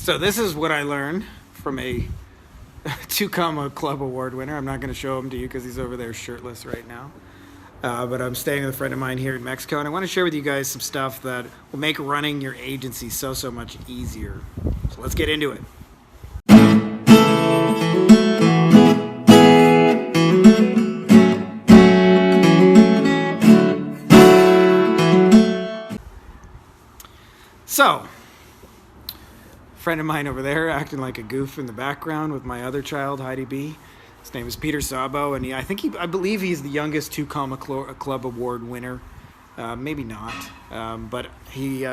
So this is what I learned from a 2-comma club award winner. I'm not going to show him to you because he's over there shirtless right now. But I'm staying with a friend of mine here in Mexico, and I want to share with you guys some stuff that will make running your agency so much easier. So let's get into it. So, a friend of mine over there acting like a goof in the background with my other child, Heidi B. His name is Peter Sabo, and I believe he's the youngest 2-comma club award winner. Maybe not, but he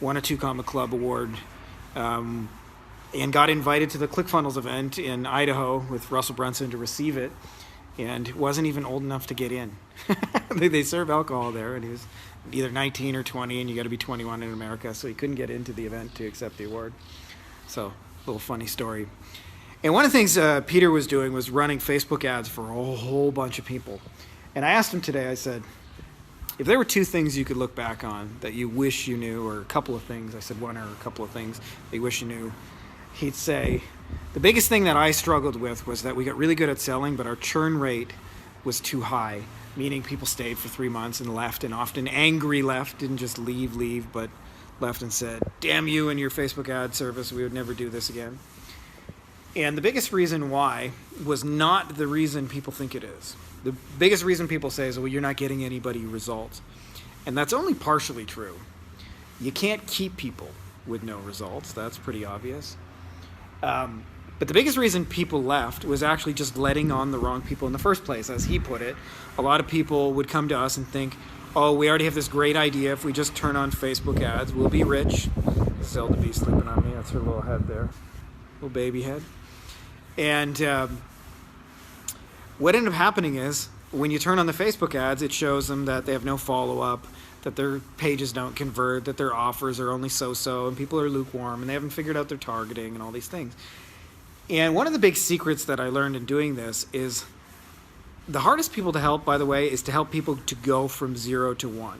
won a 2-comma club award and got invited to the ClickFunnels event in Idaho with Russell Brunson to receive it, and wasn't even old enough to get in. They serve alcohol there, and he was either 19 or 20, and you got to be 21 in America, so he couldn't get into the event to accept the award. So, a little funny story. And one of the things Peter was doing was running Facebook ads for a whole bunch of people. And I asked him today, I said, if there were 2 things you could look back on that you wish you knew, or a couple of things, I said one or a couple of things that you wish you knew, he'd say, the biggest thing that I struggled with was that we got really good at selling, but our churn rate was too high, meaning people stayed for 3 months and left, and often angry left, didn't just leave, but left and said, damn you and your Facebook ad service, we would never do this again. And the biggest reason why was not the reason people think it is. The biggest reason people say is, well, you're not getting anybody results. And that's only partially true. You can't keep people with no results. That's pretty obvious. But the biggest reason people left was actually just letting on the wrong people in the first place. As he put it, a lot of people would come to us and think, oh, we already have this great idea. If we just turn on Facebook ads, we'll be rich. Zelda B sleeping on me. That's her little head there. Little baby head. And what ended up happening is, when you turn on the Facebook ads, it shows them that they have no follow-up, that their pages don't convert, that their offers are only so-so, and people are lukewarm, and they haven't figured out their targeting and all these things. And one of the big secrets that I learned in doing this is the hardest people to help, by the way, is to help people to go from 0 to 1.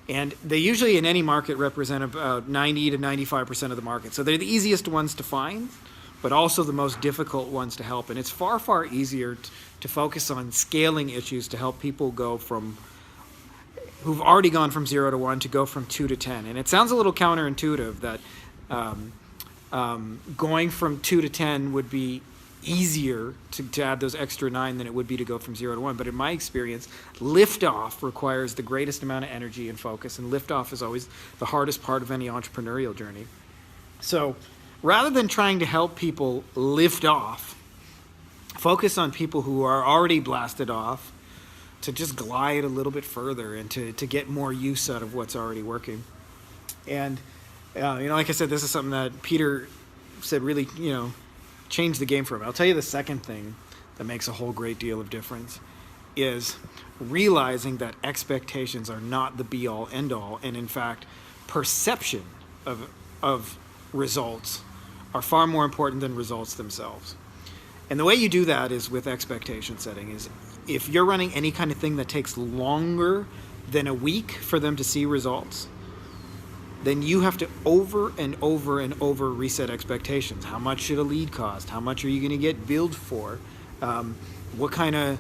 And they usually in any market represent about 90 to 95% of the market. So they're the easiest ones to find, but also the most difficult ones to help. And it's far easier to focus on scaling issues to help people go from, who've already gone from 0 to 1, to go from 2 to 10. And it sounds a little counterintuitive that going from 2 to 10 would be easier to add those extra 9 than it would be to go from 0 to 1. But in my experience, liftoff requires the greatest amount of energy and focus, and liftoff is always the hardest part of any entrepreneurial journey. So rather than trying to help people lift off, focus on people who are already blasted off to just glide a little bit further and to get more use out of what's already working. And like I said, this is something that Peter said really, changed the game for him. I'll tell you the second thing that makes a whole great deal of difference is realizing that expectations are not the be-all, end-all, and in fact, perception of results are far more important than results themselves. And the way you do that is with expectation setting. Is if you're running any kind of thing that takes longer than a week for them to see results, then you have to over and over reset expectations. How much should a lead cost? How much are you going to get billed for? What kind of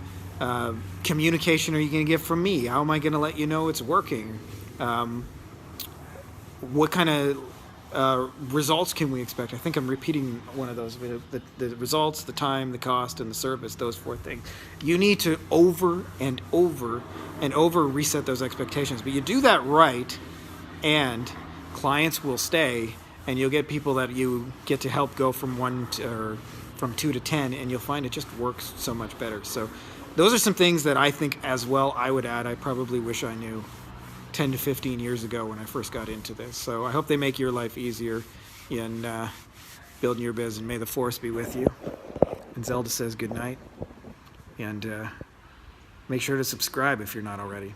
communication are you going to get from me? How am I going to let you know it's working? What kind of results can we expect? I think I'm repeating one of those. The results, the time, the cost, and the service, those 4 things. You need to over and over reset those expectations. But you do that right, and clients will stay, and you'll get people that you get to help go from 2 to 10, and you'll find it just works so much better. So those are some things that I think as well I would add. I probably wish I knew 10 to 15 years ago when I first got into this. So I hope they make your life easier in building your biz, and may the force be with you. And Zelda says good night, and make sure to subscribe if you're not already.